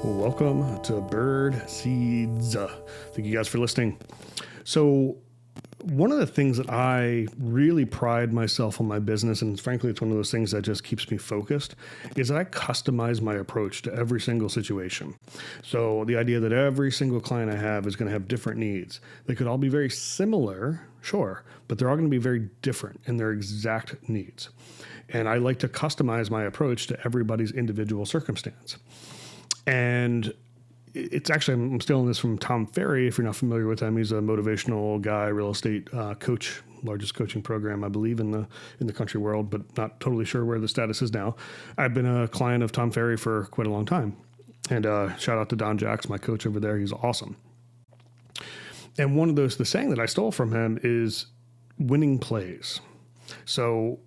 Welcome to Bird Seeds. Thank you guys for listening. So, one of the things that I really pride myself on my business, and frankly, it's one of those things that just keeps me focused, is that I customize my approach to every single situation. So, the idea that every single client I have is going to have different needs. They could all be very similar, sure, but they're all going to be very different in their exact needs. And I like to customize my approach to everybody's individual circumstance. And it's actually, I'm stealing this from Tom Ferry. If you're not familiar with him, he's a motivational guy, real estate coach, largest coaching program, I believe, in the country world, but not totally sure where the status is now. I've been a client of Tom Ferry for quite a long time. And shout out to Don Jacks, my coach over there. He's awesome. And one of the saying that I stole from him is winning plays. So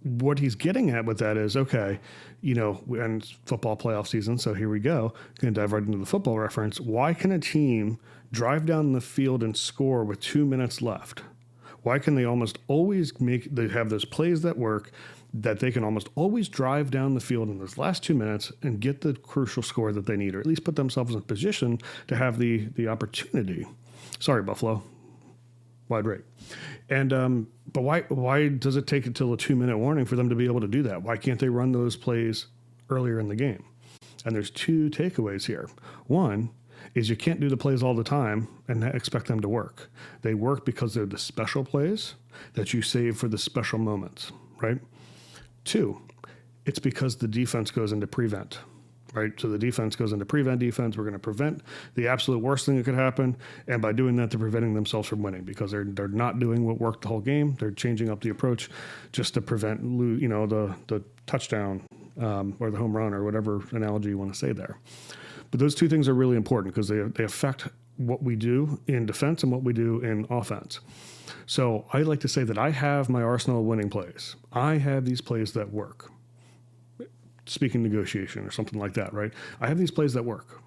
what he's getting at with that is, okay, and football playoff season, so here we go. Going to dive right into the football reference. Why can a team drive down the field and score with 2 minutes left? Why can they almost always they have those plays that work, that they can almost always drive down the field in those last 2 minutes and get the crucial score that they need, or at least put themselves in a position to have the opportunity. Sorry, Buffalo. Wide right. And but why does it take until a 2-minute warning for them to be able to do that? Why can't they run those plays earlier in the game? And there's two takeaways here. One is you can't do the plays all the time and expect them to work. They work because they're the special plays that you save for the special moments, right? Two, it's because the defense goes into prevent. Right. So the defense goes into prevent defense. We're going to prevent the absolute worst thing that could happen. And by doing that, they're preventing themselves from winning because they're not doing what worked the whole game. They're changing up the approach just to prevent, the touchdown or the home run or whatever analogy you want to say there. But those two things are really important because they affect what we do in defense and what we do in offense. So I like to say that I have my arsenal of winning plays. I have these plays that work. Speaking negotiation or something like that, right? I have these plays that work,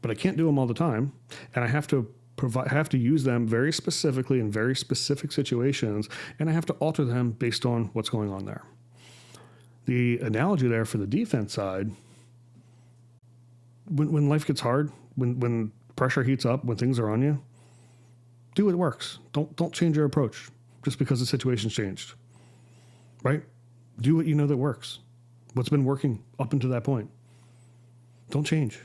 but I can't do them all the time, and I have to use them very specifically in very specific situations, and I have to alter them based on what's going on there. The analogy there for the defense side, when life gets hard, when pressure heats up, when things are on you, do what works. Don't change your approach just because the situation's changed, right? Do what you know that works. What's been working up until that point. Don't change.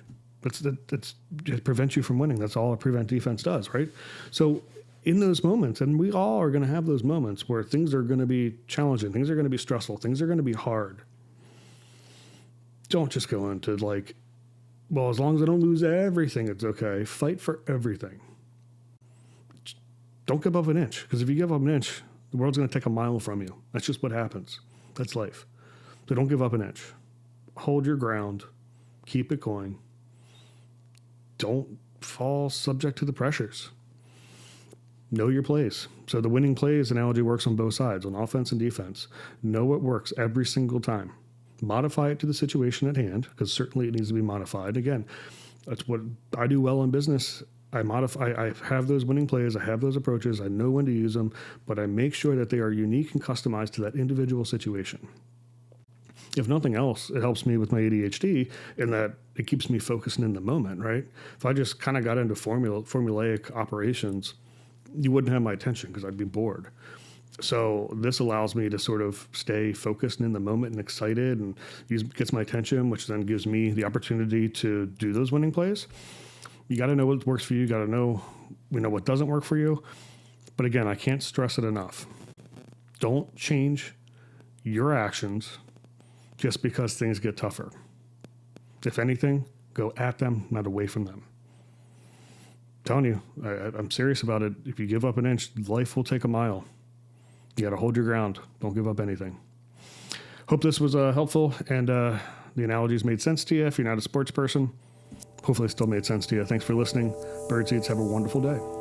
It prevents you from winning. That's all a prevent defense does, right? So in those moments, and we all are going to have those moments where things are going to be challenging, things are going to be stressful, things are going to be hard. Don't just go into as long as I don't lose everything, it's okay. Fight for everything. Don't give up an inch, because if you give up an inch, the world's going to take a mile from you. That's just what happens. That's life. So don't give up an inch. Hold your ground. Keep it going. Don't fall subject to the pressures. Know your plays. So the winning plays analogy works on both sides, on offense and defense. Know what works every single time. Modify it to the situation at hand, because certainly it needs to be modified. Again, that's what I do well in business. I have those winning plays. I have those approaches. I know when to use them, but I make sure that they are unique and customized to that individual situation. If nothing else, it helps me with my ADHD in that it keeps me focused in the moment, right? If I just kind of got into formulaic operations, you wouldn't have my attention because I'd be bored. So this allows me to sort of stay focused in the moment and excited and gets my attention, which then gives me the opportunity to do those winning plays. You got to know what works for you. You got to know, what doesn't work for you. But again, I can't stress it enough. Don't change your actions just because things get tougher. If anything, go at them, not away from them. I'm telling you, I'm serious about it. If you give up an inch, life will take a mile. You got to hold your ground. Don't give up anything. Hope this was helpful and the analogies made sense to you. If you're not a sports person, hopefully it still made sense to you. Thanks for listening. Birdseeds, have a wonderful day.